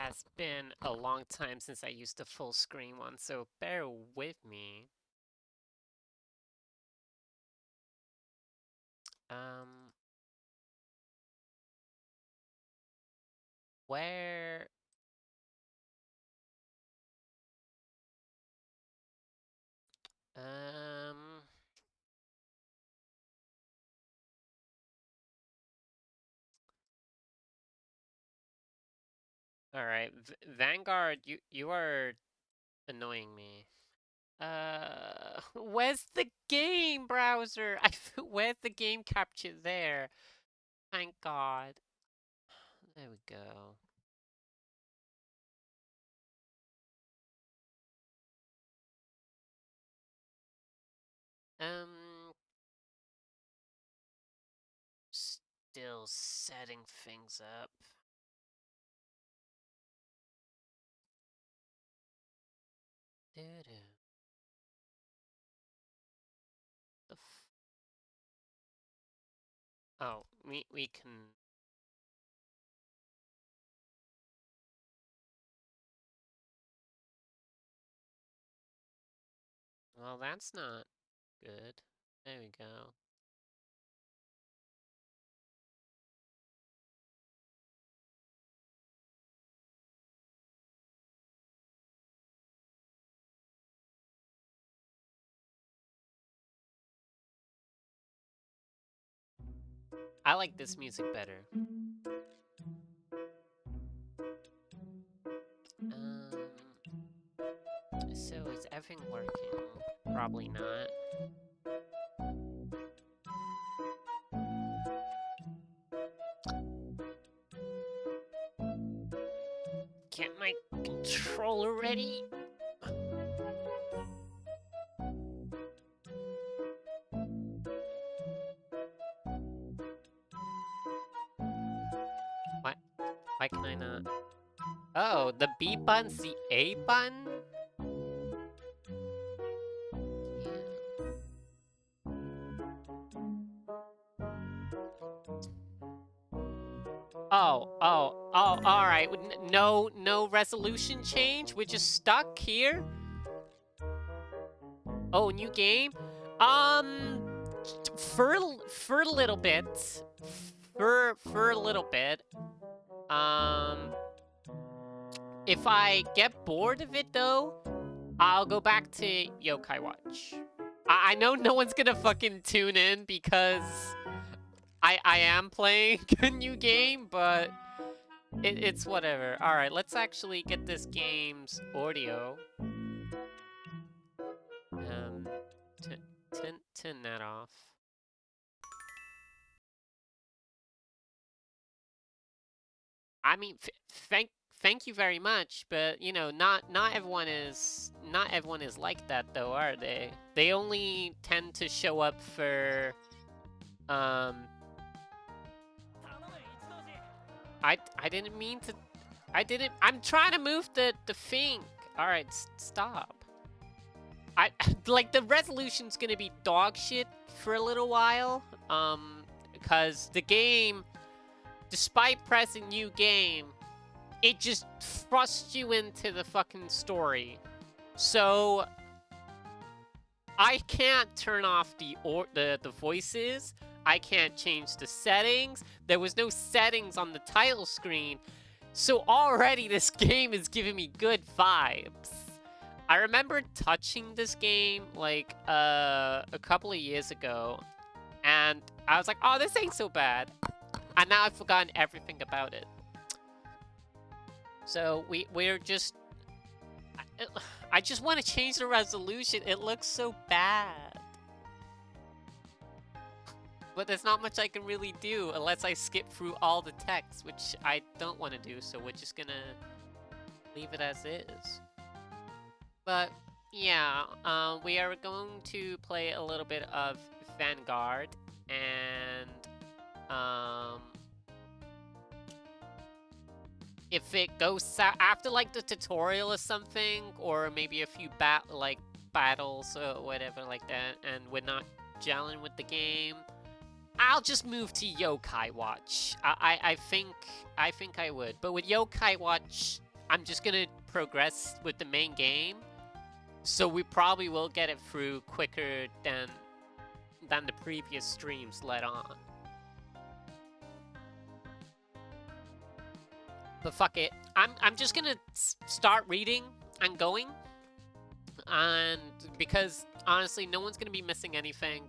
has been a long time since I used the full screen one, so bear with me. Um, where... Um... Alright, Vanguard, you are annoying me. Where's the game browser? Where's the game capture there? Thank God. There we go. Um, Still setting things up. Doo-doo. The f Oh, we can... Well, that's not good. There we go. I like this music better. So is everything working? Probably not. Get my controller ready. What? Why can I not? Oh, the B button's the A button? Alright. No resolution change? We're just stuck here? Oh, new game? For a little bit. For a little bit. If I get bored of it though, I'll go back to Yokai Watch. I know no one's gonna fucking tune in because I am playing a new game, but it's whatever. Alright, let's actually get this game's audio. Turn that off. I mean, thank you very much, but you know, not everyone is like that though, are they? They only tend to show up for I didn't mean to. I'm trying to move the thing. All right, stop. Like the resolution's gonna be dog shit for a little while. Because the game, despite pressing new game, it just thrusts you into the fucking story. So I can't turn off the voices. I can't change the settings. There was no settings on the title screen. So already this game is giving me good vibes. I remember touching this game like a couple of years ago, and I was like, oh, this ain't so bad. And now I've forgotten everything about it. So we're just... I just want to change the resolution. It looks so bad. But there's not much I can really do unless I skip through all the text, which I don't want to do, so we're just gonna leave it as is. But yeah, we are going to play a little bit of Vanguard, and if it goes after like the tutorial or something, or maybe a few battles or whatever like that, and we're not gelling with the game, I'll just move to Yokai Watch. I think I would. But with Yokai Watch, I'm just gonna progress with the main game. So we probably will get it through quicker than the previous streams led on. But fuck it. I'm just gonna start reading and going. And because honestly, no one's gonna be missing anything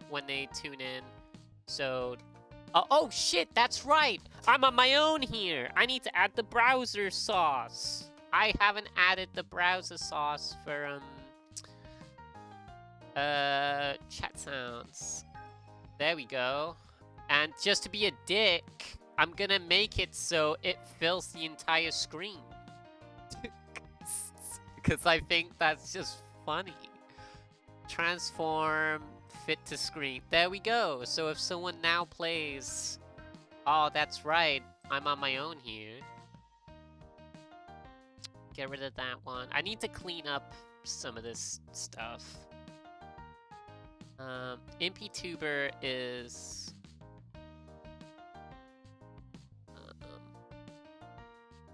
when they tune in. So oh shit, that's right. I'm on my own here. I need to add the browser sauce. I haven't added the browser sauce for chat sounds. There we go. And just to be a dick, I'm gonna make it so it fills the entire screen. Because I think that's just funny. Transform, fit to screen. There we go. So if someone now plays... Oh, that's right. I'm on my own here. Get rid of that one. I need to clean up some of this stuff. ImpyTuber is...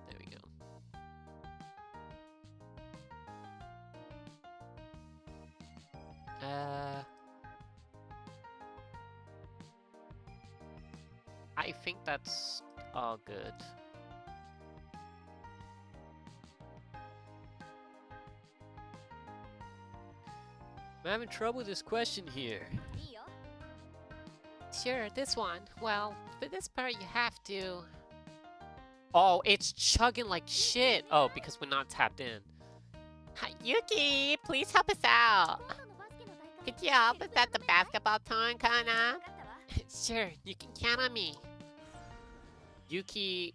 there we go. I think that's all good. I'm having trouble with this question here. Sure, this one. Well, for this part you have to... Oh, it's chugging like shit. Oh, because we're not tapped in. Yuki, please help us out. Could you help us at the basketball time, kinda? Sure, you can count on me. Yuki...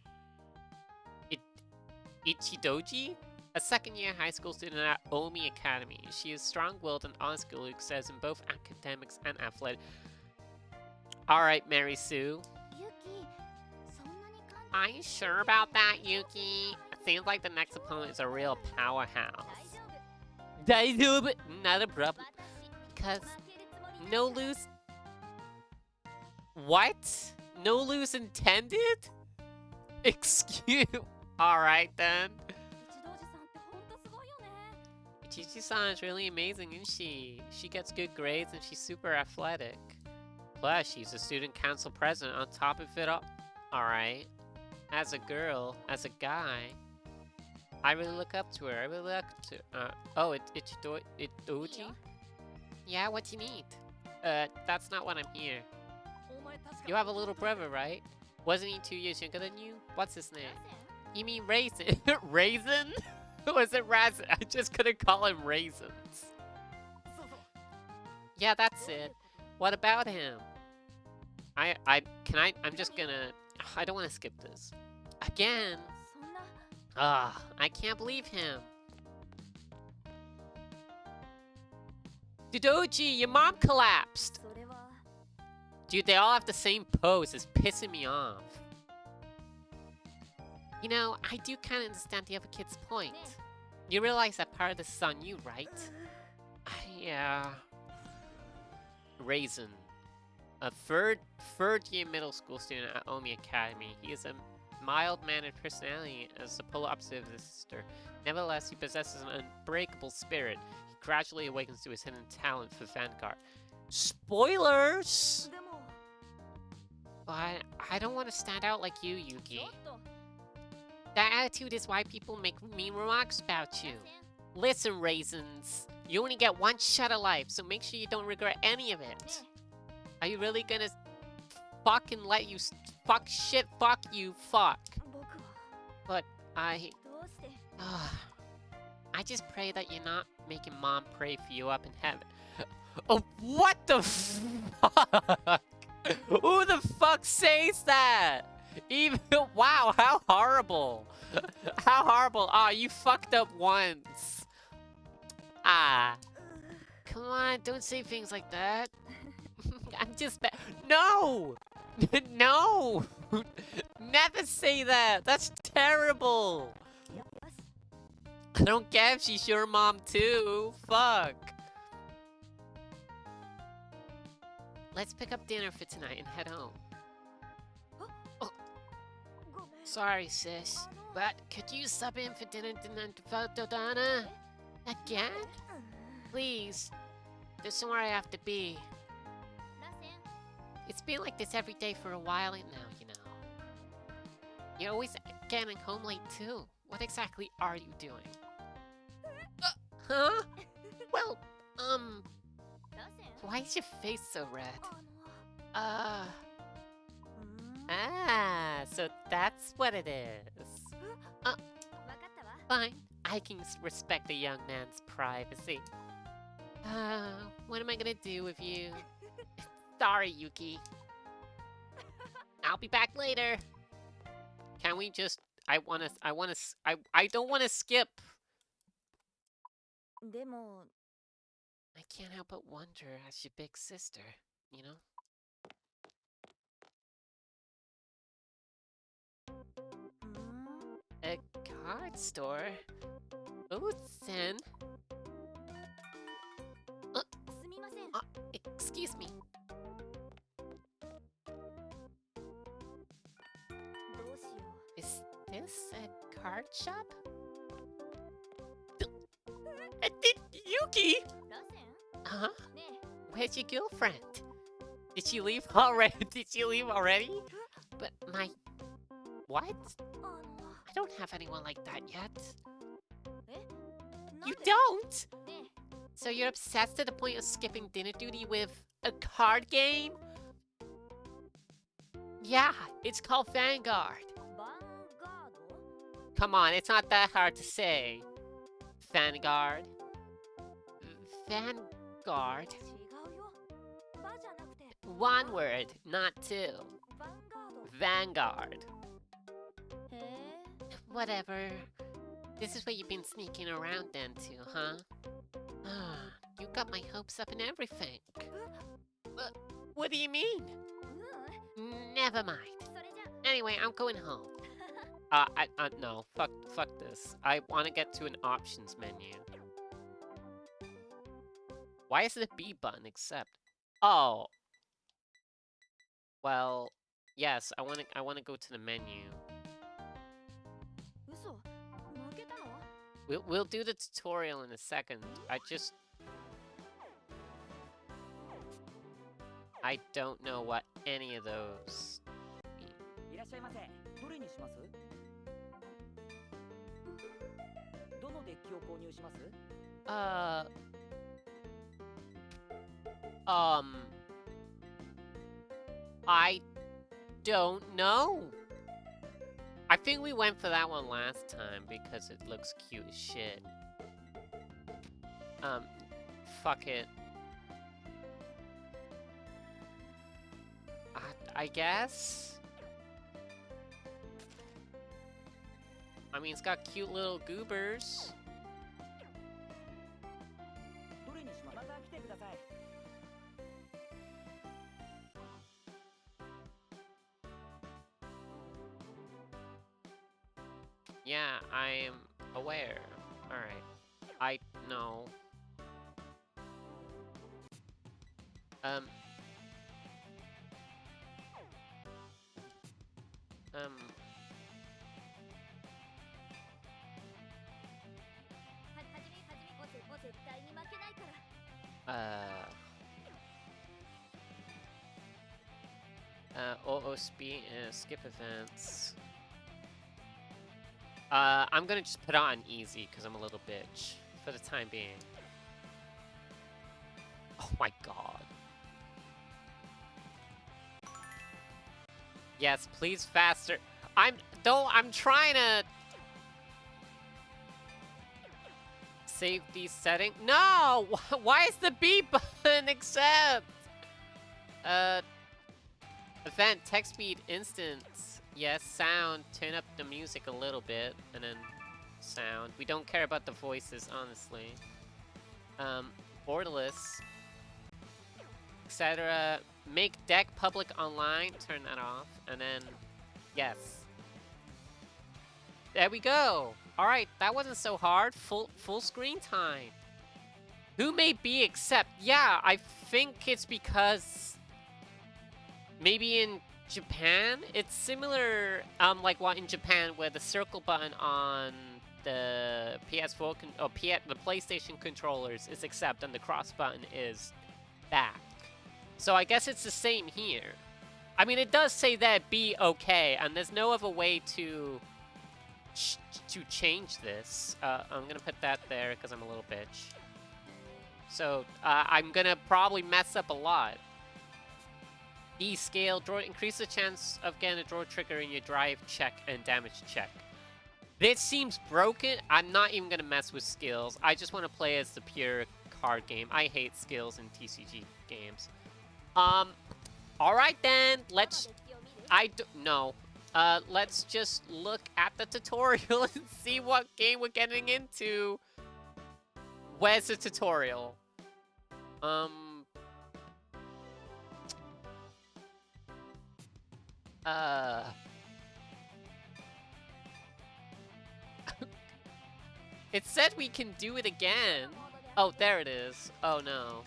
Ichidoji? A second-year high school student at Omi Academy. She is strong-willed and honest girl who excels in both academics and athletic. Alright, Mary Sue. Are you sure about that, Yuki? Seems like the next opponent is a real powerhouse. Daijoubu! Not a problem. Because... no lose... What? No lose intended? Excuse... Alright then. Ichichi-san is really amazing, isn't she? She gets good grades and she's super athletic. Plus, she's a student council president on top of it all. Alright. As a girl, as a guy, I really look up to her. I really look up to oh, Ichidoji? Yeah, what do you need? That's not what I'm here. You have a little brother, right? Wasn't he 2 years younger than you? What's his name? You mean Raisin? Raisin? Was it Raisin? I just couldn't call him Raisins. Yeah, that's it. What about him? I'm just gonna... I don't want to skip this. Again? Ah, I can't believe him. Dodoji, your mom collapsed! Dude, they all have the same pose. It's pissing me off. You know, I do kind of understand the other kid's point. You realize that part of this is on you, right? Yeah. Raisin. A third-year middle school student at Omi Academy. He is a mild-mannered personality as the polar opposite of his sister. Nevertheless, he possesses an unbreakable spirit. He gradually awakens to his hidden talent for Vanguard. Spoilers! But I don't want to stand out like you, Yuki. That attitude is why people make mean remarks about you. Listen, Raisins. You only get one shot of life, so make sure you don't regret any of it. Are you really gonna fucking let you fuck shit fuck you fuck? But I just pray that you're not making mom pray for you up in heaven. Oh, what the fuck? Who the fuck says that? Even wow, how horrible. How horrible. Ah, you fucked up once. Ah. Come on, don't say things like that. I'm just no! No! Never say that! That's terrible! I don't care if she's your mom too. Fuck. Let's pick up dinner for tonight and head home. Sorry, sis, but could you sub in for dinner Donna again? Please. There's somewhere I have to be. It's been like this every day for a while now, you know. You're always getting home late too. What exactly are you doing? Huh? Well, why is your face so red? So that's what it is. Fine. I can respect a young man's privacy. What am I gonna do with you? Sorry, Yuki. I'll be back later. Can we just... I don't wanna skip. I can't help but wonder as your big sister, you know? A card store? Oh, Sen. Excuse me. Is this a card shop? Yuki! Huh? Where's your girlfriend? Did she leave already? But my... What? I don't have anyone like that yet. You don't? So you're obsessed to the point of skipping dinner duty with a card game? Yeah, it's called Vanguard. Come on, it's not that hard to say. Vanguard. Vanguard. One word, not two. Vanguard. Whatever. This is what you've been sneaking around into, huh? You got my hopes up and everything. What do you mean? Never mind. Anyway, I'm going home. No. Fuck this. I want to get to an options menu. Why is it a B button except? Oh. Well, yes, I want to go to the menu. We'll do the tutorial in a second. I don't know what any of those mean. I don't know. I think we went for that one last time because it looks cute as shit. Fuck it. I guess? I mean, it's got cute little goobers. Yeah, I'm aware. Alright. I know. Skip events. I'm gonna just put on easy because I'm a little bitch for the time being. Oh my god. Yes, please faster. I'm trying to save these settings. No! Why is the B button accept? Event, text speed, instance. Yes, sound, turn up the music a little bit, and then sound. We don't care about the voices, honestly. Borderless, etc. Make deck public online, turn that off, and then, yes. There we go. All right, that wasn't so hard. Full screen time. Who made B accept? Yeah, I think it's because maybe in Japan, it's similar, like what in Japan, where the circle button on the PS4 the PlayStation controllers is accept, and the cross button is back. So I guess it's the same here. I mean, it does say that be okay, and there's no other way to change this. I'm gonna put that there because I'm a little bitch. So I'm gonna probably mess up a lot. E-scale, draw, increase the chance of getting a draw trigger in your drive check and damage check. This seems broken. I'm not even gonna mess with skills. I just want to play as the pure card game. I hate skills in TCG games. Alright then, let's... let's just look at the tutorial and see what game we're getting into. Where's the tutorial? It said we can do it again. Oh, there it is. Oh no.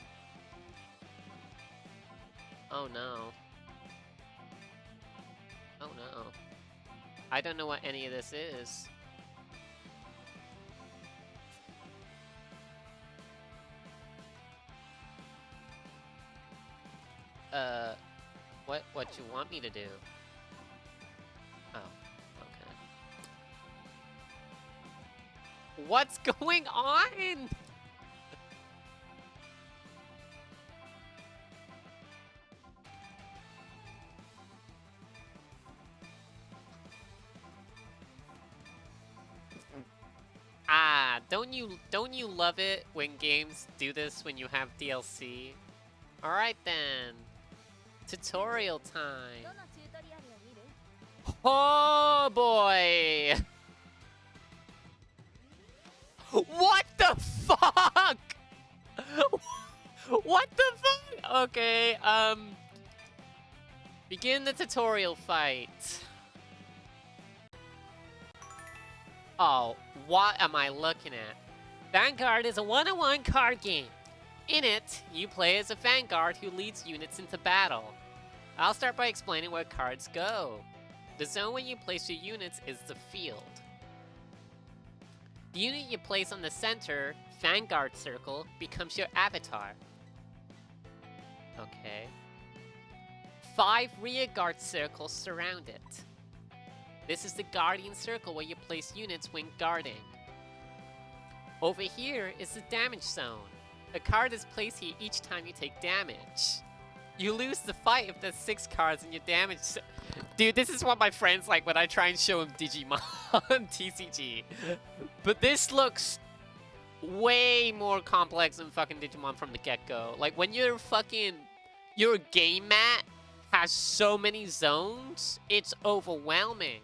Oh no. Oh no. I don't know what any of this is. What you want me to do? Oh, okay. What's going on? Don't you love it when games do this when you have DLC? Alright then. Tutorial time. Oh boy! What the fuck? What the fuck? Okay, begin the tutorial fight. Oh, what am I looking at? Vanguard is a one-on-one card game. In it, you play as a Vanguard who leads units into battle. I'll start by explaining where cards go. The zone where you place your units is the field. The unit you place on the center, Vanguard circle, becomes your avatar. Okay. 5 rear guard circles surround it. This is the Guardian Circle where you place units when guarding. Over here is the damage zone. A card is placed here each time you take damage. You lose the fight if there's 6 cards in your damage zone. Dude, this is what my friends like when I try and show them Digimon TCG. But this looks way more complex than fucking Digimon from the get-go. Like, when your game mat has so many zones, it's overwhelming.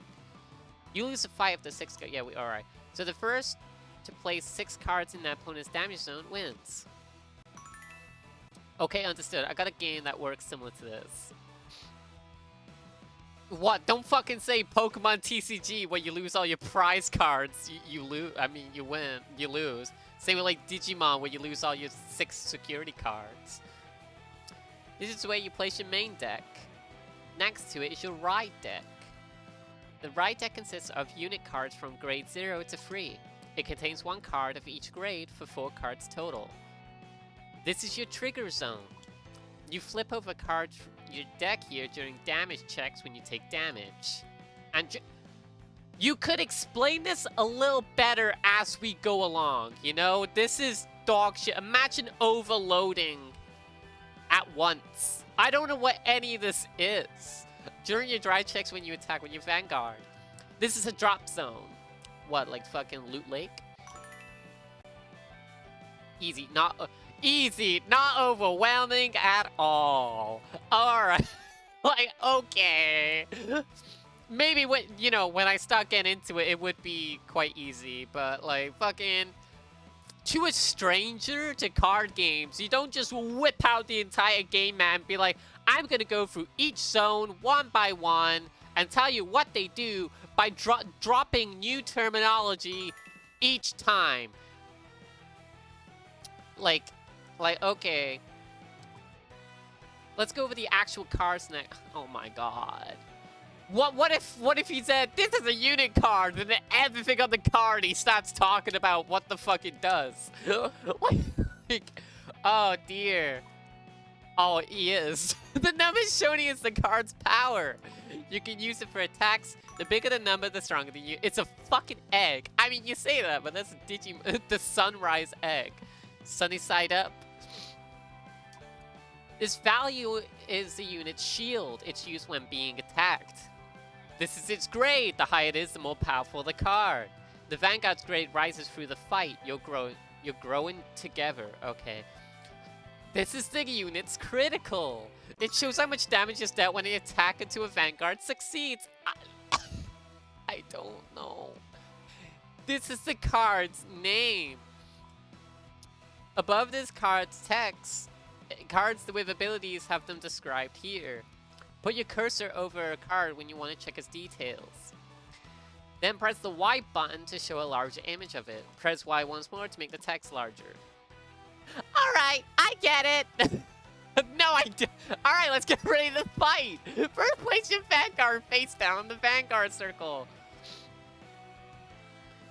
You lose the fight if the 6 go. Yeah, alright. So the first to place 6 cards in the opponent's damage zone wins. Okay, understood. I got a game that works similar to this. What? Don't fucking say Pokemon TCG where you lose all your prize cards. You lose. I mean, you win. You lose. Same with like Digimon where you lose all your 6 security cards. This is where you place your main deck. Next to it is your ride deck. The ride deck consists of unit cards from grade 0 to 3. It contains 1 card of each grade for 4 cards total. This is your trigger zone. You flip over cards from your deck here during damage checks when you take damage. And you could explain this a little better as we go along, you know? This is dog shit. Imagine overloading at once. I don't know what any of this is. During your drive checks when you attack with your Vanguard. This is a drop zone. What, like fucking Loot Lake? Easy, not overwhelming at all. Alright. Like, okay. Maybe when I start getting into it, it would be quite easy, but like fucking to a stranger to card games, you don't just whip out the entire game map and be like, I'm gonna go through each zone one by one and tell you what they do by dropping new terminology each time. Like, okay. Let's go over the actual cards next. Oh my god. What if he said, this is a unit card, and then everything on the card he starts talking about what the fuck it does? Like, oh dear. Oh, he is. The number shown is the card's power. You can use it for attacks. The bigger the number, the stronger the unit. It's a fucking egg. I mean, you say that, but that's a the sunrise egg. Sunny side up. This value is the unit's shield. It's used when being attacked. This is its grade. The higher it is, the more powerful the card. The Vanguard's grade rises through the fight. You're growing together. Okay. This is the unit's critical. It shows how much damage is dealt when an attack into a Vanguard succeeds. I don't know. This is the card's name. Above this card's text, cards with abilities have them described here. Put your cursor over a card when you want to check its details. Then press the Y button to show a larger image of it. Press Y once more to make the text larger. Alright, I get it! No, I do. Alright, let's get ready to fight! First, place your Vanguard face down in the Vanguard circle.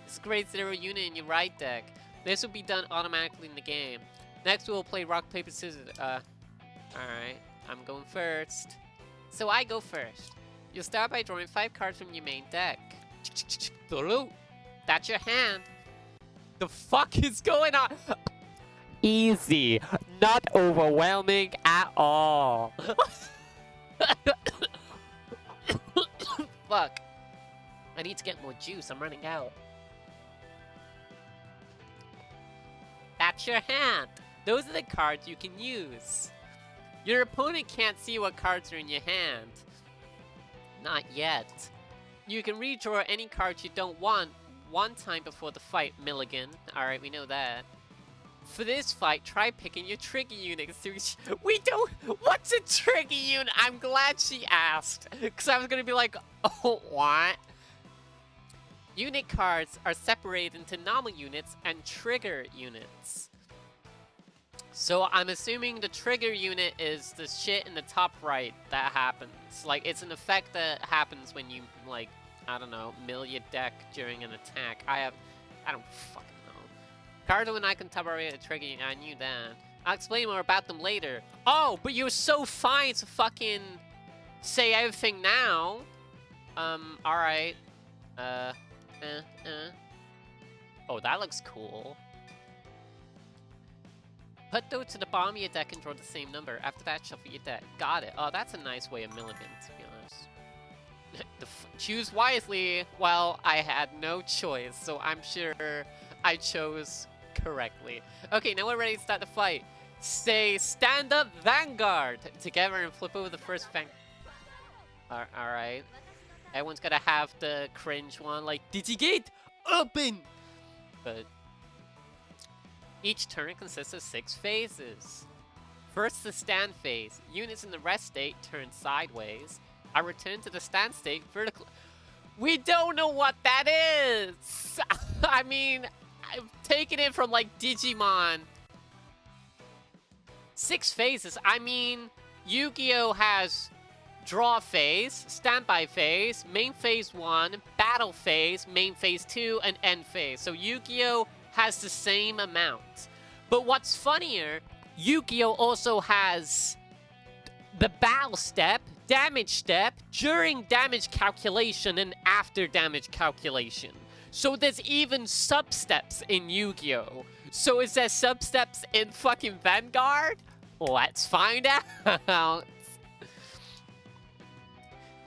This grade 0 unit in your right deck. This will be done automatically in the game. Next, we'll play rock, paper, scissors. Alright, I'm going first. So I go first. You'll start by drawing 5 cards from your main deck. That's your hand. The fuck is going on? Easy. Not overwhelming at all. Fuck. I need to get more juice. I'm running out. That's your hand. Those are the cards you can use. Your opponent can't see what cards are in your hand. Not yet. You can redraw any cards you don't want one time before the fight, Milligan. Alright, we know that. For this fight, try picking your trigger unit. We don't... What's a trigger unit? I'm glad she asked. Because I was going to be like, oh, what? Unit cards are separated into normal units and trigger units. So I'm assuming the trigger unit is the shit in the top right that happens. Like, it's an effect that happens when you, like, I don't know, mill your deck during an attack. I don't fucking know. Cards when I can top right a trigger unit, I knew that. I'll explain more about them later. Oh, but you're so fine to fucking say everything now. Alright. Oh, that looks cool. Put those to the bottom of your deck and draw the same number. After that, shuffle your deck. Got it. Oh, that's a nice way of Milligan, to be honest. Choose wisely. Well, I had no choice, so I'm sure I chose correctly. Okay, now we're ready to start the fight. Say, stand up, Vanguard! Together and flip over the first Alright. Everyone's gotta have the cringe one, like, Digigate, open! But each turn consists of 6 phases. First, the stand phase. Units in the rest state turn sideways. I return to the stand state vertical. We don't know what that is! I mean, I've taken it from, like, Digimon. 6 phases. I mean, Yu-Gi-Oh! Has draw phase, standby phase, main phase 1, battle phase, main phase 2, and end phase. So Yu-Gi-Oh! Has the same amount. But what's funnier, Yu-Gi-Oh! Also has the battle step, damage step, during damage calculation, and after damage calculation. So there's even sub-steps in Yu-Gi-Oh! So is there sub-steps in fucking Vanguard? Let's find out.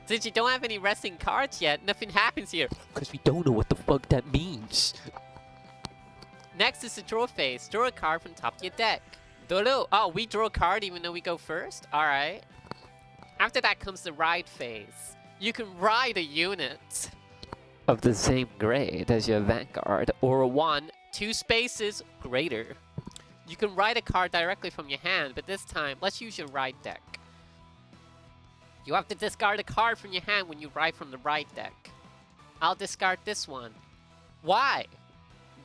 Since you don't have any resting cards yet, nothing happens here. Because we don't know what the fuck that means. Next is the draw phase. Draw a card from top of your deck. Oh, we draw a card even though we go first? Alright. After that comes the ride phase. You can ride a unit of the same grade as your Vanguard, or one 2 spaces greater. You can ride a card directly from your hand, but this time, let's use your ride deck. You have to discard a card from your hand when you ride from the ride deck. I'll discard this one. Why?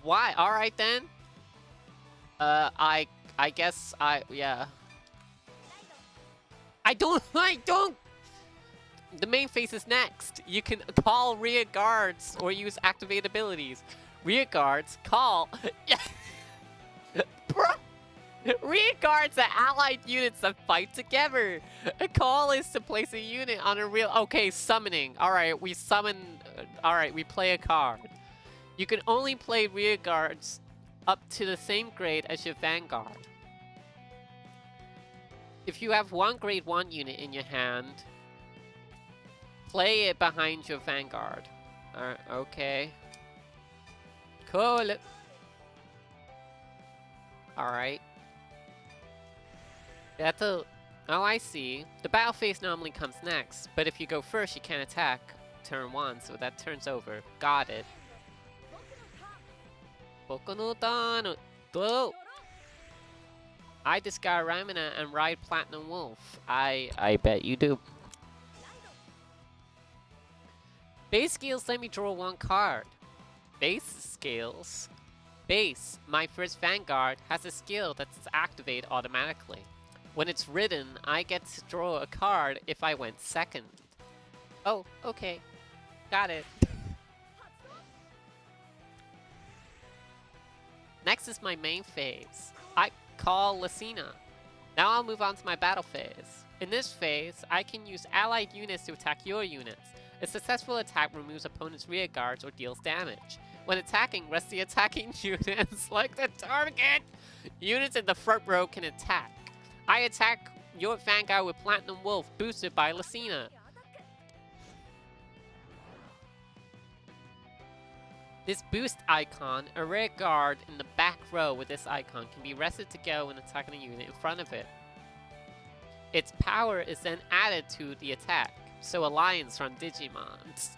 Why? Alright then. I guess yeah. I don't. The main phase is next. You can call rear guards or use activate abilities. Rear guards call. Bro. Rear guards are allied units that fight together. A call is to place a unit on a real. Okay, summoning. All right, we summon. All right, we play a card. You can only play rear guards up to the same grade as your Vanguard. If you have one grade 1 unit in your hand, play it behind your Vanguard. Okay. Cool. Alright. Oh, I see. The battle phase normally comes next, but if you go first, you can't attack turn 1, so that turns over. Got it. Boku no Tano. I discard Ramina and ride Platinum Wolf. I bet you do. Base skills let me draw 1 card. Base skills. Base, my first Vanguard, has a skill that's activated automatically. When it's written, I get to draw a card if I went second. Oh, okay. Got it. Next is my main phase. I call Lucina. Now I'll move on to my battle phase. In this phase, I can use allied units to attack your units. A successful attack removes opponent's rear guards or deals damage. When attacking, rest the attacking units like the target. Units in the front row can attack. I attack your Vanguard with Platinum Wolf, boosted by Lucina. This boost icon, a rear guard in the back row with this icon, can be rested to go when attacking a unit in front of it. Its power is then added to the attack, so alliance from Digimons.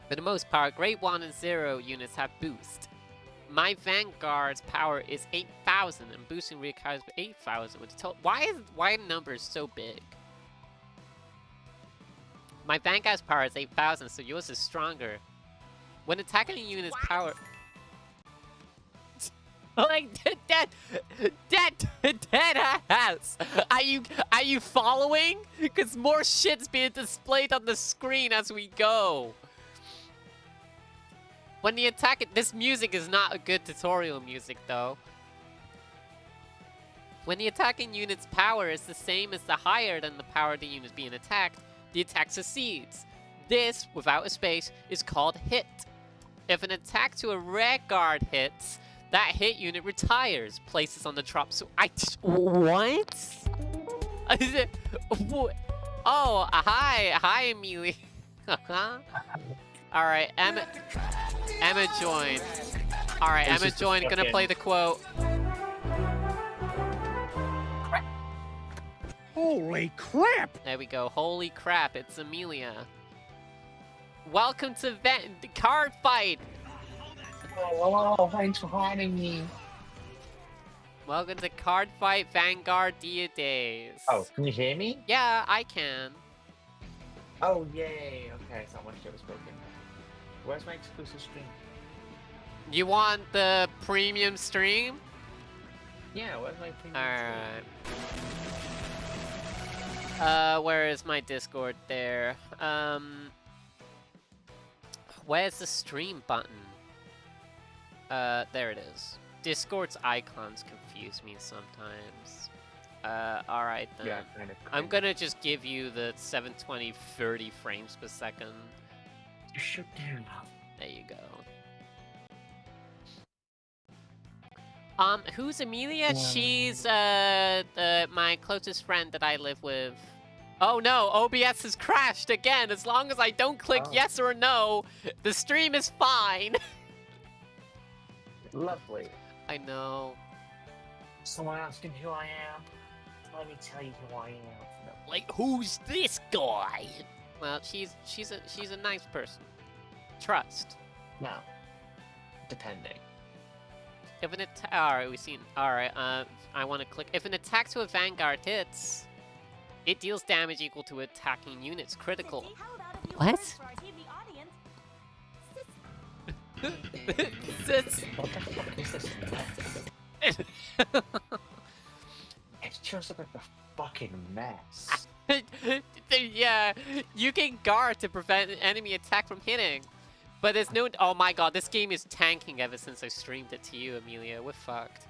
For the most part, grade 1 and 0 units have boost. My Vanguard's power is 8,000 and boosting rear cards with 8,000 with the total. Why are numbers so big? My Vanguard's power is 8,000, so yours is stronger. When attacking a unit's power... like, dead ass! Are you following? Because more shit's being displayed on the screen as we go. When the attack... This music is not a good tutorial music, though. When the attacking unit's power is the same as the higher than the power of the unit being attacked, the attack succeeds. This, without a space, is called hit. If an attack to a rear guard hits, that hit unit retires, places on the drop. So what? Oh, hi, Amelie. All right, Emma joined. All right, Emma joined. Gonna play the quote. Holy crap! There we go. Holy crap! It's Amelia. Welcome to Cardfight. Oh, thanks for having me. Welcome to Cardfight Vanguard Dear Days. Oh, can you hear me? Yeah, I can. Oh, yay. Okay, so much shit was broken. Where's my exclusive stream? You want the premium stream? Yeah, where's my premium Alright. Where is my Discord there? Where's the stream button? There it is. Discord's icons confuse me sometimes. Alright then. Yeah, kind of. I'm gonna just give you the 720 30 frames per second. You shoot down. There you go. Who's Amelia? She's, my closest friend that I live with. Oh no, OBS has crashed again. As long as I don't click yes or no, the stream is fine. Lovely. I know. Someone asking who I am? Let me tell you who I am. No. Like, who's this guy? Well, she's a nice person. Trust. No. Depending. If an attack, alright, we've seen. Alright, I want to click. If an attack to a Vanguard hits, it deals damage equal to attacking units. Critical. What? Sis. What the fuck is this? It's shows up like a fucking mess. Yeah, you can guard to prevent an enemy attack from hitting. But there's no... Oh my god, this game is tanking ever since I streamed it to you, Amelia. We're fucked.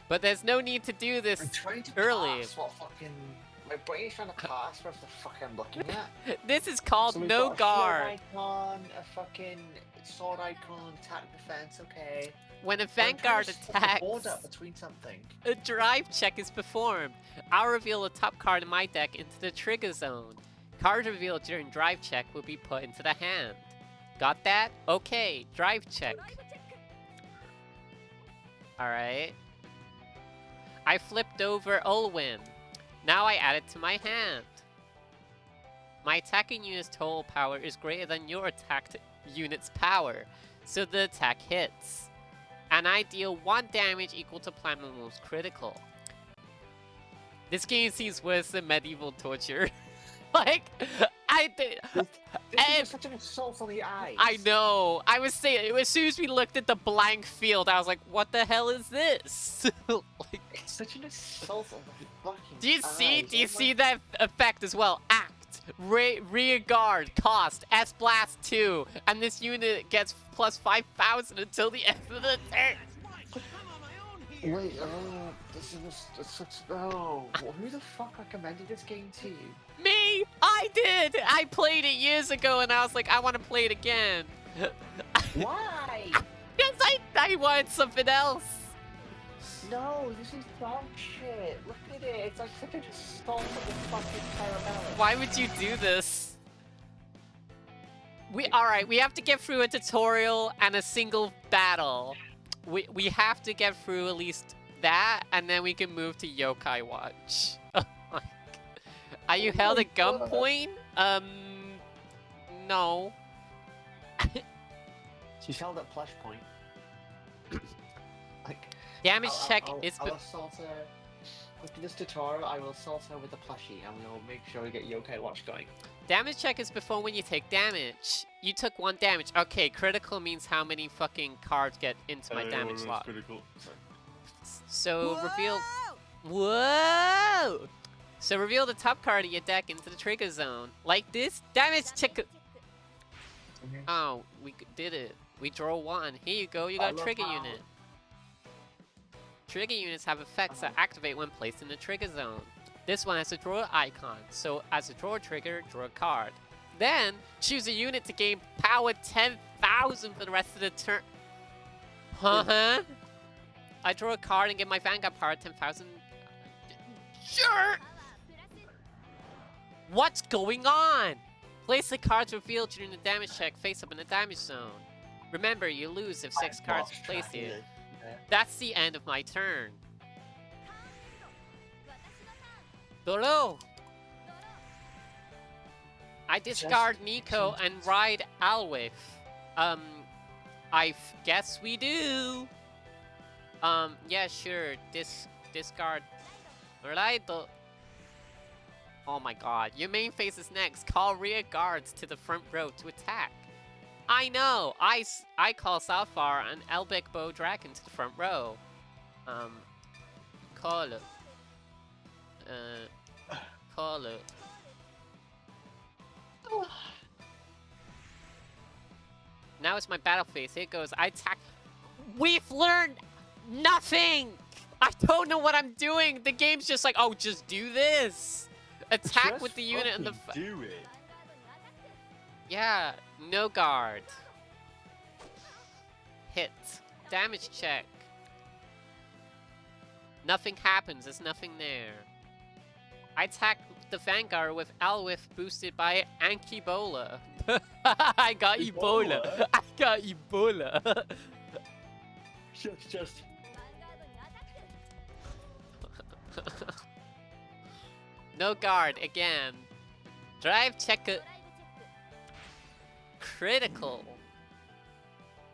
But there's no need to do this I'm trying to early. pass what fucking... My brain is trying to pass what the fuck I'm looking at. This is called So we've no got a guard. shield icon, a fucking sword icon, attack defense, okay. When a But I'm trying Vanguard to split the attacks, board up between something. a drive check is performed. I'll reveal the top card in my deck into the trigger zone. Cards revealed during drive check will be put into the hand. Got that? Okay, drive check. Alright. I flipped over Olwyn. Now I add it to my hand. My attacking unit's total power is greater than your attacked unit's power, so the attack hits. And I deal 1 damage equal to Platinum's critical. This game seems worse than medieval torture. Like, I did. This is such an assault on the eyes. I know. I was saying, as soon as we looked at the blank field, I was like, what the hell is this? Like, It's such an assault on the fucking do you see? eyes. Do you I'm see like, that effect as well? Act, rear guard, cost, S blast 2, and this unit gets plus 5,000 until the end of the turn. Wait, this is such. Oh, who the fuck recommended this game to you? Me, I did. I played it years ago, and I was like, I want to play it again. Why? Because I wanted something else. No, this is dog shit. Look at it. It's like such an assault on the fucking Parabellum. Why would you do this? Alright, we have to get through a tutorial and a single battle. We have to get through at least that, and then we can move to Yokai Watch. Oh my God. Are you held at gunpoint? No. She's held at plush point. Like, Damage check is... I'll assault her. After this tutorial, I will assault her with the plushie, and we'll make sure we get Yokai Watch going. Damage check is before when you take damage. You took 1 damage. Okay, critical means how many fucking cards get into my damage slot. Critical. So reveal... Whoa! So reveal the top card of your deck into the trigger zone. Like this. Damage check... Oh, we did it. We draw 1. Here you go, you got a trigger unit. Trigger units have effects that activate when placed in the trigger zone. This one has a draw icon, so as a draw trigger, draw a card. Then, choose a unit to gain power 10,000 for the rest of the turn. Huh? I draw a card and get my Vanguard power 10,000. Sure! What's going on? Place the cards revealed during the damage check face up in the damage zone. Remember, you lose if 6 cards are placed here. That's the end of my turn. Doro! I discard Nico and ride Alwith. I guess we do. Yeah, sure. Discard. Righto. Oh my god. Your main phase is next. Call rear guards to the front row to attack. I know. I call Salfar and Elbeck Bow Dragon to the front row. Call it. Call it. Now it's my battle phase. Here it goes. I attack. We've learned nothing! I don't know what I'm doing. The game's just like, oh, just do this. Attack Just with the unit in the... do it. Yeah, no guard. Hit. Damage check. Nothing happens. There's nothing there. I attack the Vanguard with Alwith boosted by Ankibola. I got Ebola. I got Ebola. Just. No guard again. Drive check. Critical.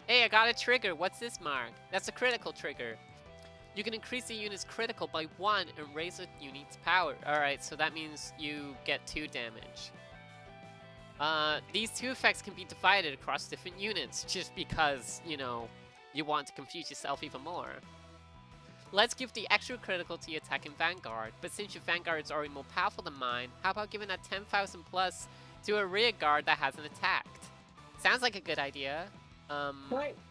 Hey, I got a trigger. What's this mark? That's a critical trigger. You can increase the unit's critical by 1 and raise the unit's power. Alright, so that means you get 2 damage. These 2 effects can be divided across different units, just because, you know, you want to confuse yourself even more. Let's give the extra critical to your attack in Vanguard. But since your Vanguard is already more powerful than mine, how about giving that 10,000 plus to a rear guard that hasn't attacked? Sounds like a good idea. Can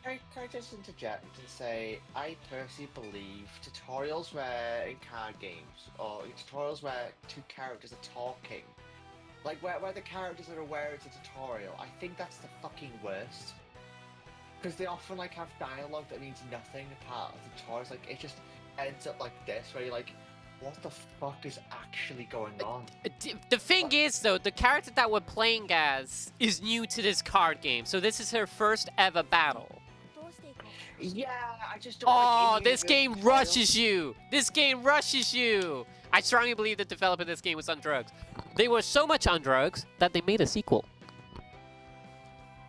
I just interject and say, I personally believe tutorials where in card games, or tutorials where two characters are talking, like where the characters are aware it's a tutorial, I think that's the fucking worst. Because they often like have dialogue that means nothing apart of the tutorials. Like it just ends up like this, where you're like, what the fuck is actually going on? The thing is, though, the character that we're playing as is new to this card game, so this is her first ever battle. Yeah, I just don't. Oh, like this game rushes you! This game rushes you! I strongly believe the developer of this game was on drugs. They were so much on drugs that they made a sequel.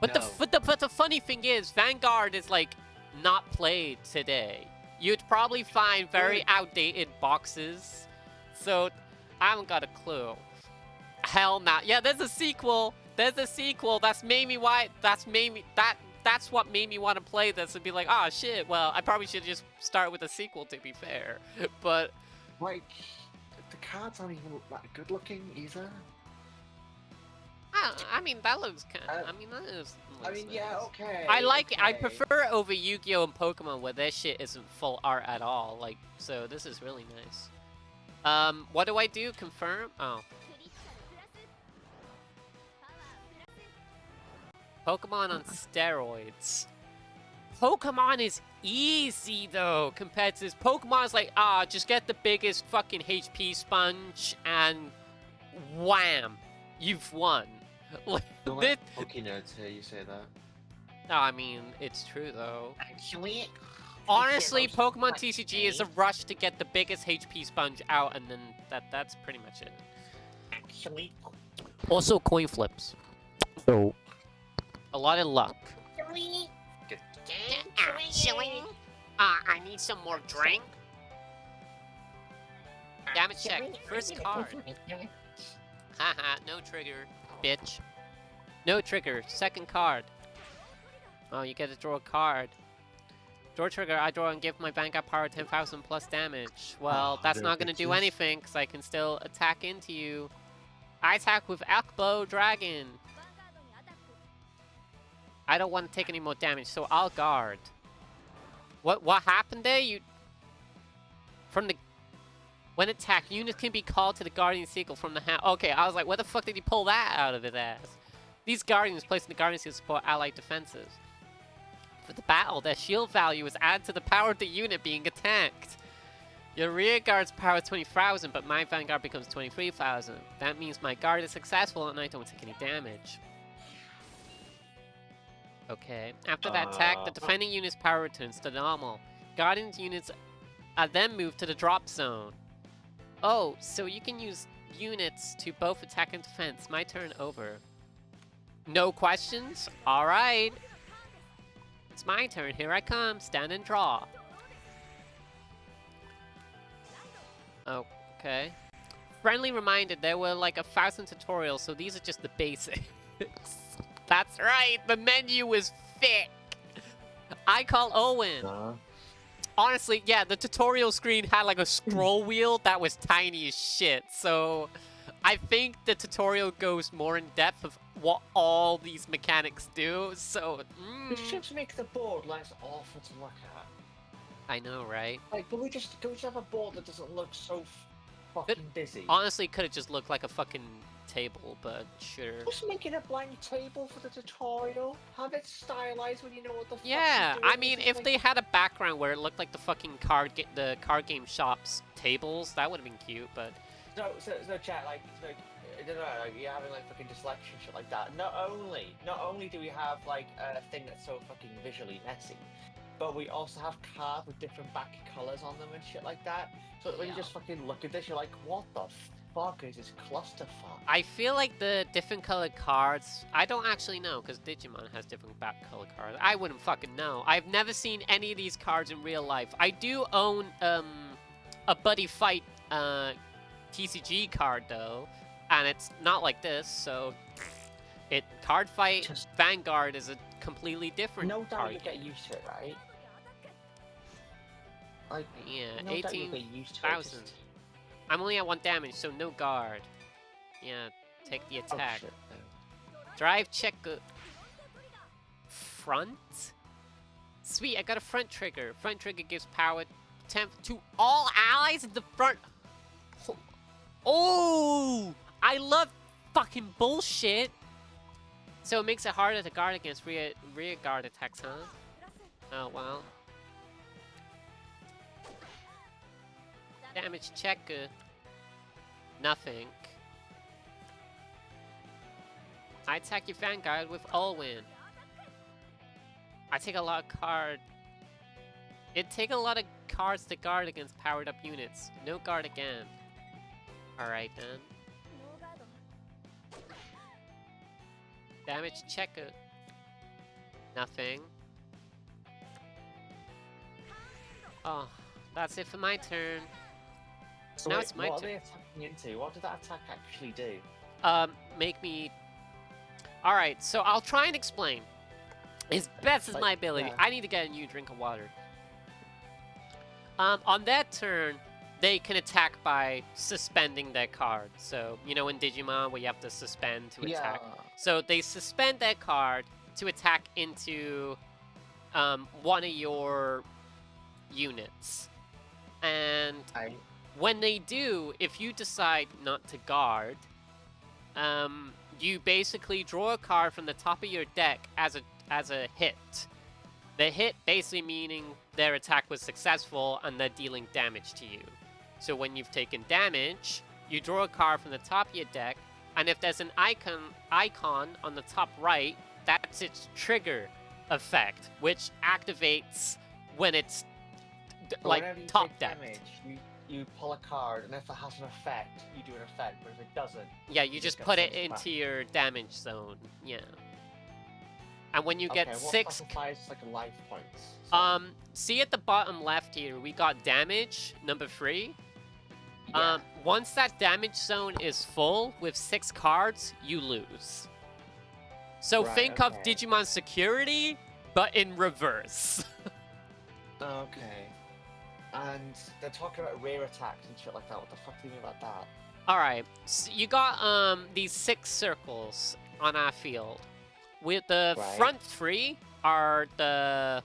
But the funny thing is, Vanguard is like not played today. You'd probably find very outdated boxes, so I haven't got a clue. Hell nah. Yeah, there's a sequel. There's a sequel. That's what made me want to play this and be like, oh shit. Well, I probably should just start with a sequel to be fair. But like, the cards aren't even that good looking either. I mean, that looks kind of. I mean, that is. I mean, nice. yeah, okay. I like it. I okay. prefer it over Yu-Gi-Oh and Pokemon where their shit isn't full art at all. Like, so this is really nice. What do I do? Confirm? Oh. Pokemon on steroids. Pokemon is easy though compared to this. Pokemon is like, just get the biggest fucking HP sponge and wham, you've won. Like, Don't let Poke nerds hear you say that. No, I mean, it's true though. Actually, Honestly, Pokemon TCG is a rush to get the biggest HP sponge out, and then that's pretty much it. Actually, Also, coin flips. So, a lot of luck. Actually, I need some more drink. Damage check. First card. Haha, no trigger, bitch. No trigger. Second card. Oh, you get to draw a card. Draw trigger, I draw and give my Vanguard power 10,000 plus damage. Well, that's not gonna do anything, because I can still attack into you. I attack with Akbo Dragon. I don't want to take any more damage, so I'll guard. What happened there? When attacked, units can be called to the Guardian Sequel from the hand. Okay, I was like, where the fuck did he pull that out of his ass? These Guardians placed in the Guardian Sequel support allied defenses. For the battle, their shield value is added to the power of the unit being attacked. Your rear guard's power is 20,000, but my Vanguard becomes 23,000. That means my guard is successful and I don't take any damage. Okay. After that attack, the defending unit's power returns to normal. Guardian's units are then moved to the drop zone. Oh, so you can use units to both attack and defense. My turn over. No questions? Alright. It's my turn. Here I come. Stand and draw. Okay. Friendly reminder, there were like 1,000 tutorials, so these are just the basics. That's right, the menu is thick. I call Owen. Honestly, yeah, the tutorial screen had like a scroll wheel that was tiny as shit, so I think the tutorial goes more in depth of what all these mechanics do, so... This should make the board less awful to look at. I know, right? Like, can we just have a board that doesn't look so fucking busy? Honestly, could have just looked like a fucking table, but sure. Just make it a blank table for the tutorial. Have it stylized when you know what the fuck Yeah, you're doing. I mean, if they had a background where it looked like the fucking card game shop's tables, that would have been cute, but... So chat, like, I don't know, like, you're having, like, fucking dyslexia and shit like that. Not only do we have, like, a thing that's so fucking visually messy, but we also have cards with different back colours on them and shit like that. So that when you just fucking look at this, you're like, what the fuck is this clusterfuck? I feel like the different colored cards, I don't actually know, because Digimon has different back color cards. I wouldn't fucking know. I've never seen any of these cards in real life. I do own, a Buddy Fight, TCG card, though, and it's not like this, so... Cardfight Vanguard is a completely different No doubt card you get used to it, right? Like, Yeah, no doubt you'll 18,000. get used to it. Just... I'm only at 1 damage, so no guard. Yeah, take the Oh attack. shit. Drive check. Front? Sweet, I got a front trigger. Front trigger gives power temp to all allies in the front. Oh! I love fucking bullshit. So it makes it harder to guard against rear guard attacks, huh? Oh, well. Damage checker. Nothing. I attack your Vanguard with Ulwin. I take a lot of card. It take a lot of cards to guard against powered up units. No guard again. Alright then. Damage checker. Nothing. Oh, that's it for my turn. So Now wait, it's my what are turn. they attacking into? What did that attack actually do? Make me... Alright, so I'll try and explain. As best as Like, my ability. yeah. I need to get a new drink of water. On that turn, they can attack by suspending their card. So, you know in Digimon where you have to suspend to attack? So they suspend their card to attack into one of your units. And when they do, if you decide not to guard, you basically draw a card from the top of your deck as a hit. The hit basically meaning their attack was successful and they're dealing damage to you. So when you've taken damage, you draw a card from the top of your deck, and if there's an icon on the top right, that's its trigger effect, which activates when it's like whenever you top take decked. damage, you pull a card, and if it has an effect, you do an effect. But if it doesn't, Yeah, you just get put it sent back. into your damage zone. Yeah. And when you get what 6 classifies like life points? So, see at the bottom left here, we got damage, number 3. yeah. Once that damage zone is full with 6 cards, you lose. So Right, think of okay. Digimon Security, but in reverse. Okay. And they're talking about rare attacks and shit like that. What the fuck do you mean about that? Alright, so you got these 6 circles on our field. With the Right. front 3 are the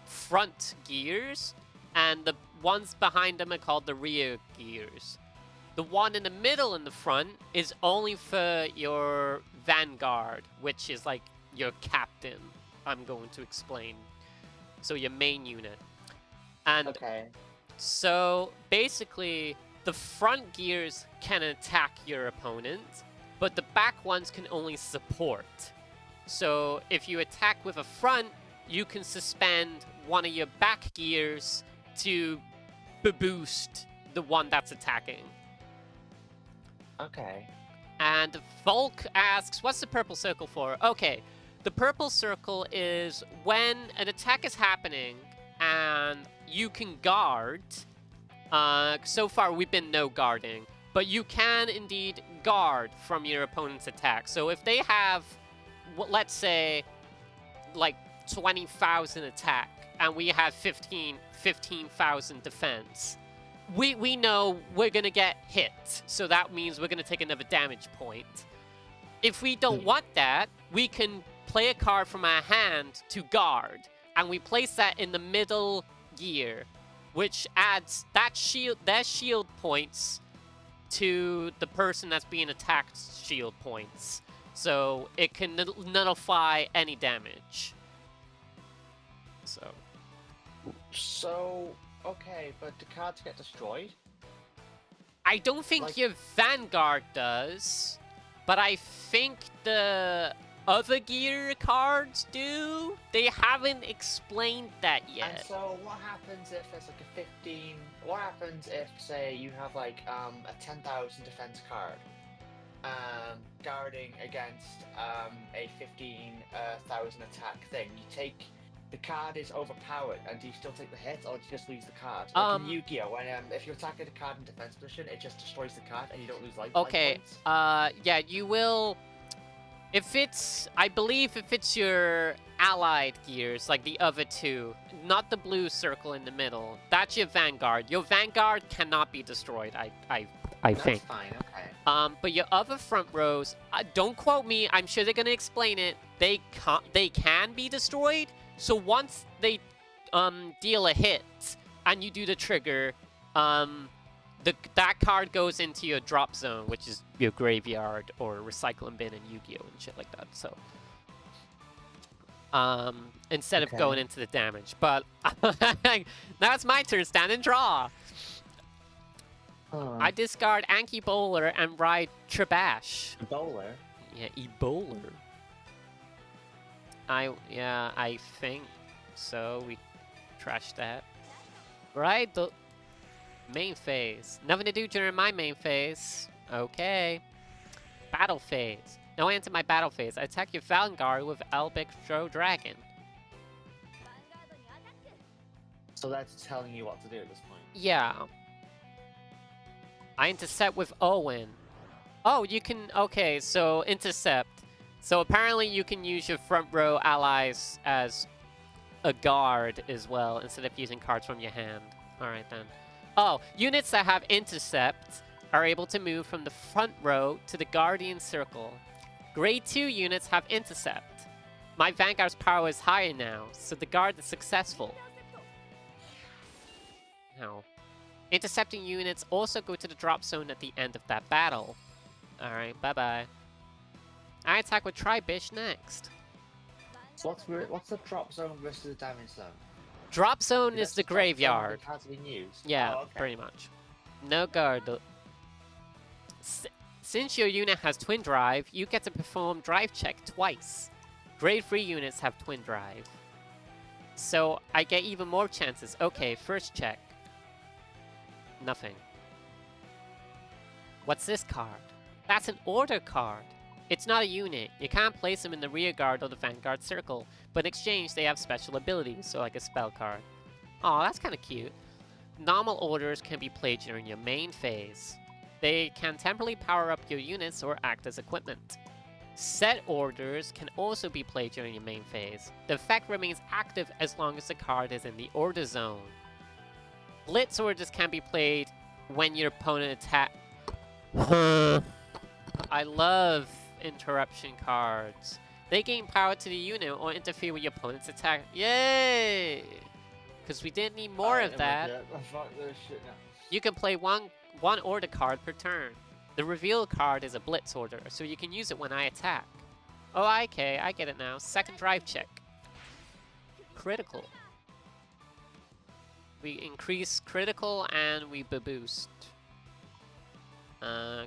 front gears, and the ones behind them are called the rear gears. The one in the middle in the front is only for your Vanguard, which is like your captain, I'm going to explain. So your main unit. And Okay. so basically, the front gears can attack your opponent, but the back ones can only support. So if you attack with a front, you can suspend one of your back gears to boost the one that's attacking. Okay. And Volk asks, what's the purple circle for? Okay, the purple circle is when an attack is happening and you can guard. So far, we've been no guarding, but you can indeed guard from your opponent's attack. So if they have, let's say, like 20,000 attack and we have 15,000 defense, we know we're gonna get hit, so that means we're gonna take another damage point. If we don't want that, we can play a card from our hand to guard, and we place that in the middle gear, which adds their shield points to the person that's being attacked's shield points, so it can nullify any damage. So, okay, but do cards get destroyed? I don't think Like- your Vanguard does, but I think the other gear cards do. They haven't explained that And yet. so, what happens if there's like a 15? What happens if, say, you have like a 10,000 defense card, guarding against a 15,000 attack thing? You take the card is overpowered, and do you still take the hit, or do you just lose the card? Like in Yu-Gi-Oh, when if you're attacking a card in defense position, it just destroys the card, and you don't lose life Okay, points. yeah, you will. If it's, I believe if it's your allied gears, like the other two, not the blue circle in the middle, that's your Vanguard. Your Vanguard cannot be destroyed, I That's think. fine, okay. But your other front rows, don't quote me, I'm sure they're gonna explain it. They can be destroyed, so once they deal a hit and you do the trigger, that card goes into your drop zone, which is your graveyard or recycling bin in Yu-Gi-Oh! And shit like that. So, instead of Okay. going into the damage, but now it's my turn. Stand and draw. I discard Anki Bowler and ride Trabash. Bowler. Yeah, E-Bowler. I think so. We trash that. Right, the main phase. Nothing to do during my main phase. Okay. Battle phase. Now I enter my battle phase. I attack your Vanguard with Albextro Dragon. So that's telling you what to do at this point. Yeah. I intercept with Owen. Oh, you can... Okay, so intercept. So apparently you can use your front row allies as a guard as well, instead of using cards from your hand. Alright then. Oh, units that have intercept are able to move from the front row to the Guardian Circle. Grade 2 units have intercept. My Vanguard's power is higher now, so the guard is successful. Now, intercepting units also go to the drop zone at the end of that battle. Alright, bye-bye. I attack with Tribish next. So what's the drop zone versus the damage zone? Drop zone That's is the drop zone graveyard. that has been used. Yeah, Oh, okay. pretty much. No guard. Since your unit has Twin Drive, you get to perform Drive Check twice. Grade 3 units have Twin Drive. So I get even more chances. Okay, first check. Nothing. What's this card? That's an order card. It's not a unit. You can't place them in the rear guard or the Vanguard Circle, but in exchange they have special abilities, so like a spell card. Aw, that's kinda cute. Normal orders can be played during your main phase. They can temporarily power up your units or act as equipment. Set orders can also be played during your main phase. The effect remains active as long as the card is in the order zone. Blitz orders can be played when your opponent attack. I love interruption cards. They gain power to the unit or interfere with your opponent's attack. Yay! Because we didn't need more of that. You can play one order card per turn. The reveal card is a blitz order, so you can use it when I attack. Oh, okay, I get it now. Second drive check. Critical. We increase critical and we boost.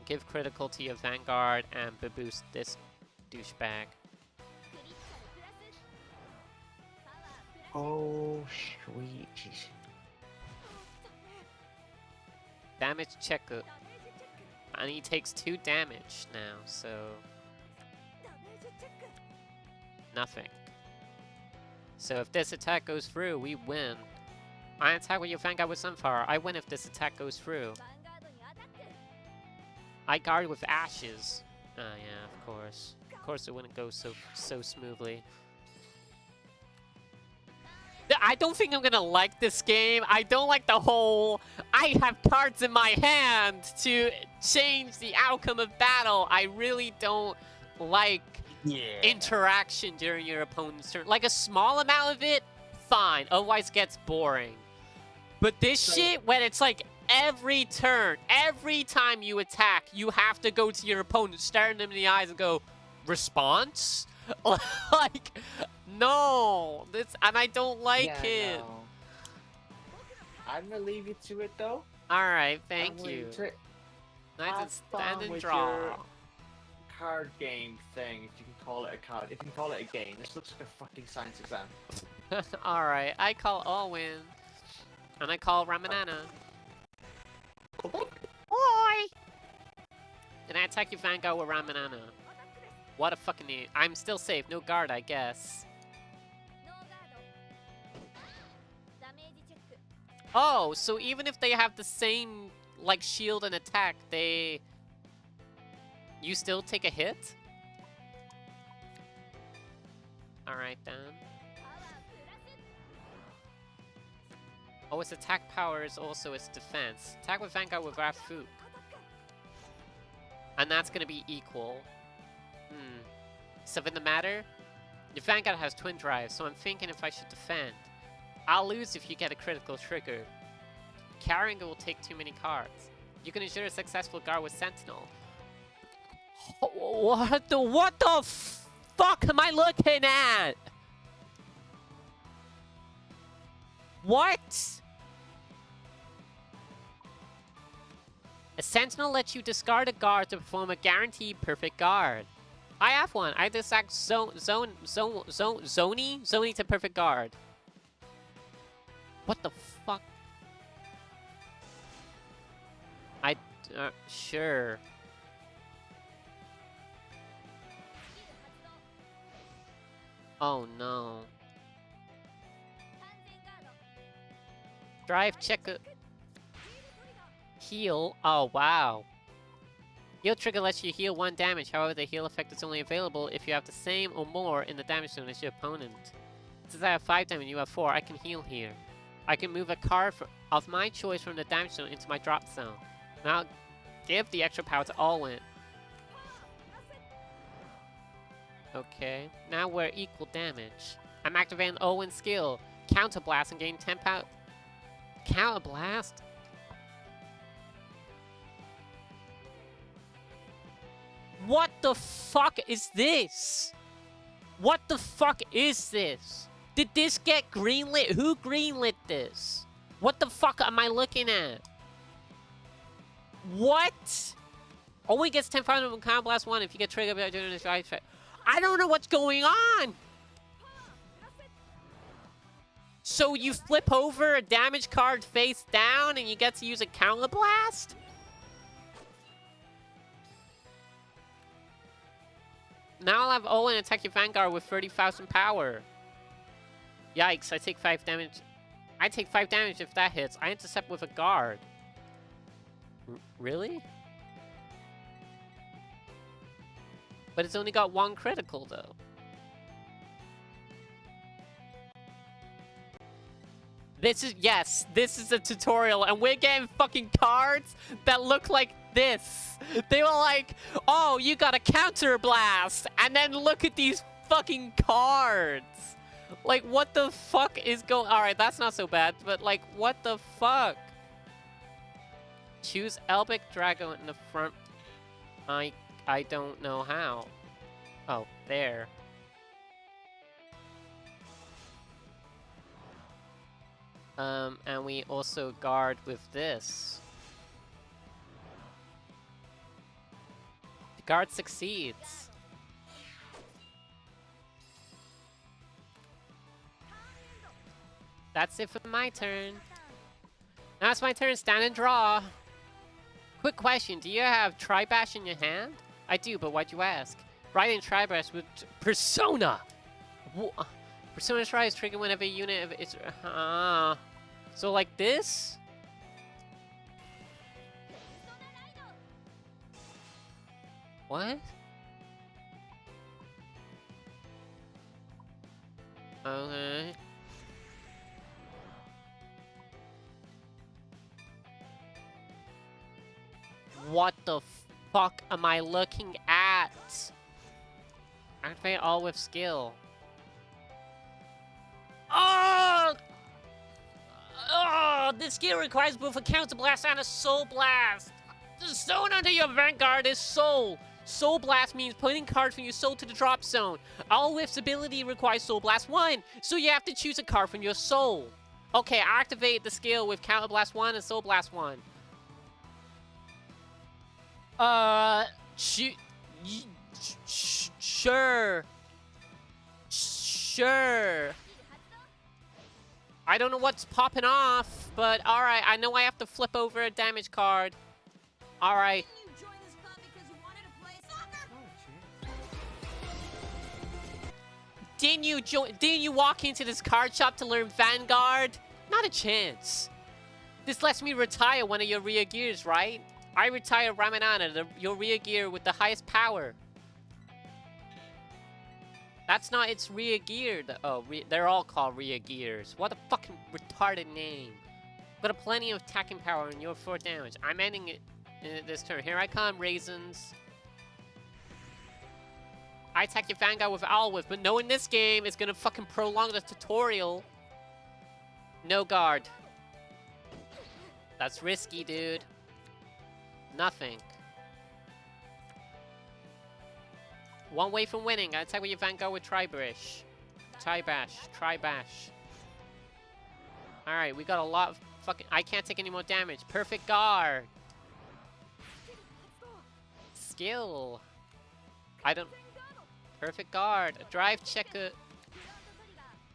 Give critical to your Vanguard and boost this douchebag. Oh, sweet. Damage check. And he takes 2 damage now, so... Nothing. So if this attack goes through, we win. I attack with your Vanguard with Sunfire. I win if this attack goes through. I guard with Ashes. Oh yeah, of course. Of course it wouldn't go so smoothly. I don't think I'm gonna like this game. I don't like the whole... I have cards in my hand to change the outcome of battle. I really don't like interaction during your opponent's turn. Like a small amount of it, fine. Otherwise it gets boring. But this shit, when it's like every turn, every time you attack, you have to go to your opponent, stare them in the eyes and go, response? Like, no. And I don't like it. No. I'm gonna leave you to it though. Alright, thank I'm you. leaving to it. Nice Have and stand fun and with draw. your card game thing, if you can call it a card. If you can call it a game. This looks like a fucking science exam. Alright, I call Owen. And I call Ramanana. Oi! And I attack your Vanguard with Ramanana. What a fucking idiot. I'm still safe, no guard, I guess. Oh, so even if they have the same, like, shield and attack, you still take a hit? Alright then. Oh, its attack power is also its defense. Attack with Vanguard with Rafu. And that's gonna be equal. Something the matter? Your Vanguard has twin drive, so I'm thinking if I should defend. I'll lose if you get a critical trigger. Carrying it will take too many cards. You can ensure a successful guard with Sentinel. What the fuck am I looking at? What? A Sentinel lets you discard a guard to perform a guaranteed perfect guard. I have one. I discard Zoni to perfect guard. What the fuck? Sure. Oh no. Drive check. Heal. Oh wow. Heal trigger lets you heal 1 damage. However, the heal effect is only available if you have the same or more in the damage zone as your opponent. Since I have 5 damage and you have 4, I can heal here. I can move a card of my choice from the damage zone into my drop zone. Now, give the extra power to Alwyn. Okay, now we're equal damage. I'm activating Alwyn's skill. Counter Blast and gain 10 power. Counter Blast? What the fuck is this? What the fuck is this? Did this get greenlit? Who greenlit this? What the fuck am I looking at? What? Only gets 10 power from Counter Blast 1 if you get triggered by doing this right effect. I don't know what's going on! So you flip over a damage card face down and you get to use a Counter Blast? Now I'll have Owen attack your Vanguard with 30,000 power. Yikes, I take 5 damage. I take 5 damage if that hits. I intercept with a guard. Really? But it's only got 1 critical, though. This is a tutorial, and we're getting fucking cards that look like this. They were like, oh, you got a counter blast, and then look at these fucking cards. Like, what the fuck is going? All right, that's not so bad, but like, what the fuck? Choose Elbic Drago in the front. I don't know how. Oh, there. And we also guard with this. The guard succeeds. That's it for my turn. Now it's my turn, stand and draw. Quick question, do you have Tribash in your hand? I do, but why'd you ask? Riding Tribash with Persona! Persona Try is triggered whenever a unit of its... So like this? What? Okay. What the fuck am I looking at? Activate all with skill. Oh! Oh! This skill requires both a counter blast and a soul blast. The zone under your Vanguard is soul. Soul blast means putting cards from your soul to the drop zone. All Whiff's ability requires soul blast 1, so you have to choose a card from your soul. Okay, activate the skill with counter blast 1 and soul blast 1. Sure. Sure. I don't know what's popping off, but alright, I know I have to flip over a damage card. Alright. Didn't you walk into this card shop to learn Vanguard? Not a chance. This lets me retire one of your rear gears, right? I retire Ramanana, your rear gear with the highest power. That's not its rear gear. Oh, they're all called rear gears. What a fucking retarded name. But a plenty of attacking power and you're 4 damage. I'm ending it this turn. Here I come, Raisins. I attack your Vanguard with Owl Whip, but knowing this game is gonna fucking prolong the tutorial. No guard. That's risky, dude. Nothing. One way from winning. I attack with your Vanguard with Tri-Bash. Tri-Bash. Alright, we got a lot of fucking... I can't take any more damage. Perfect guard. Skill. I don't... Perfect guard. A drive checker.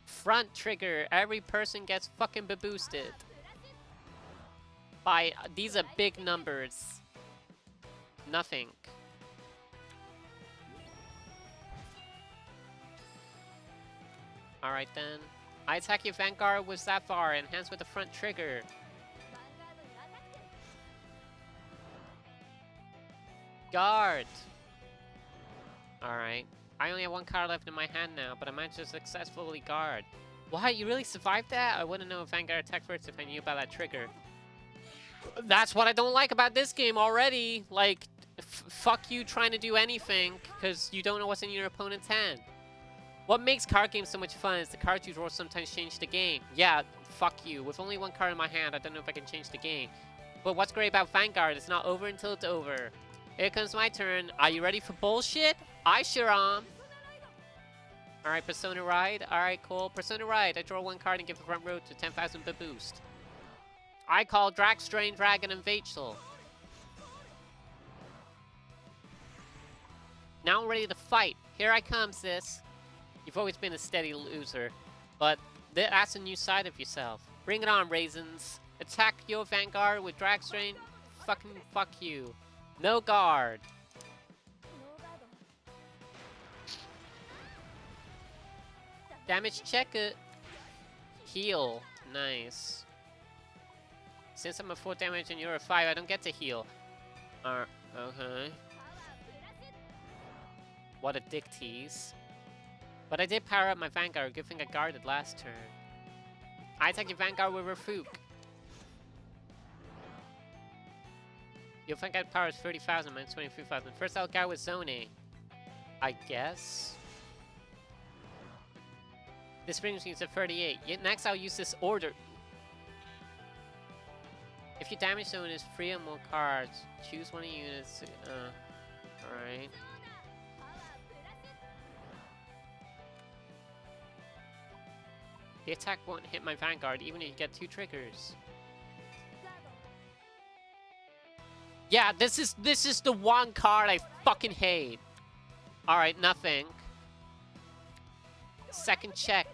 Front trigger. Every person gets fucking boosted. By... These are big numbers. Nothing. Alright then. I attack your Vanguard with Sapphire, enhanced with the front trigger. Guard! Alright. I only have 1 card left in my hand now, but I managed to successfully guard. What? You really survived that? I wouldn't know if Vanguard attacked first if I knew about that trigger. That's what I don't like about this game already! Like, fuck you trying to do anything, because you don't know what's in your opponent's hand. What makes card games so much fun is the cards you draw sometimes change the game. Yeah, fuck you. With only 1 card in my hand, I don't know if I can change the game. But what's great about Vanguard, it's not over until it's over. Here comes my turn. Are you ready for bullshit? I sure am. Alright, Persona Ride. Alright, cool. Persona Ride. I draw 1 card and give the front row to 10,000 boost. I call Strain, Dragon, and Vachel. Now I'm ready to fight. Here I come, sis. You've always been a steady loser, but that's a new side of yourself. Bring it on, Raisins. Attack your Vanguard with Dragstrain. Fucking fuck you. No guard. Damage check it. Heal. Nice. Since I'm a 4 damage and you're a 5, I don't get to heal. Okay. What a dick tease. But I did power up my Vanguard, good thing I guarded last turn. I attack your Vanguard with Rafuk. Your Vanguard power is 30,000, mine's 23,000. First I'll guard with zoning. I guess? This brings me to 38. Next I'll use this order. If your damage zone is 3 or more cards, choose one of your units. Alright. The attack won't hit my Vanguard even if you get 2 triggers. Yeah, this is the 1 card I fucking hate. Alright, nothing. Second check.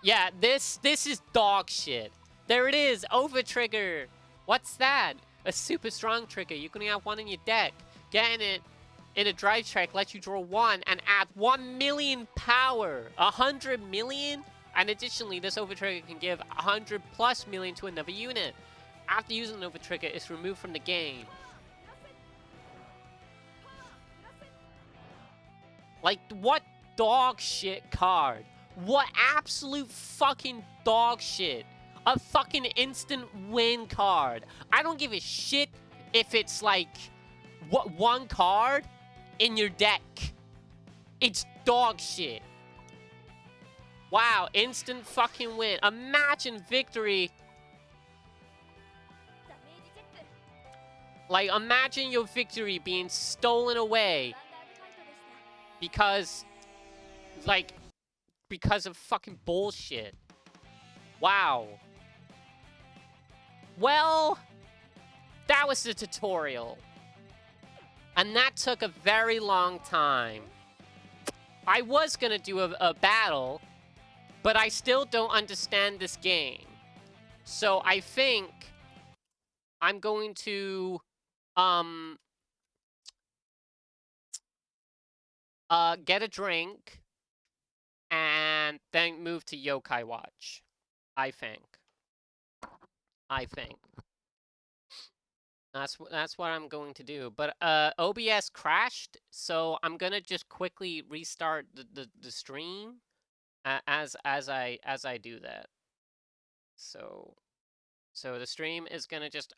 Yeah, this is dog shit. There it is, over trigger. What's that? A super strong trigger. You can only have 1 in your deck. Getting it in a drive track lets you draw 1 and add 1 million power. 100 million? And additionally, this over trigger can give 100 plus million to another unit. After using an over trigger, it's removed from the game. Like, what dog shit card? What absolute fucking dog shit? A fucking instant win card. I don't give a shit if it's like, what, 1 card in your deck. It's dog shit. Wow, instant fucking win. Imagine victory. Like, imagine your victory being stolen away. Because of fucking bullshit. Wow. Well, that was the tutorial. And that took a very long time. I was gonna do a battle, but I still don't understand this game. So I think I'm going to get a drink and then move to Yokai Watch. I think. That's what I'm going to do. But OBS crashed, so I'm gonna just quickly restart the stream as I do that. So the stream is gonna just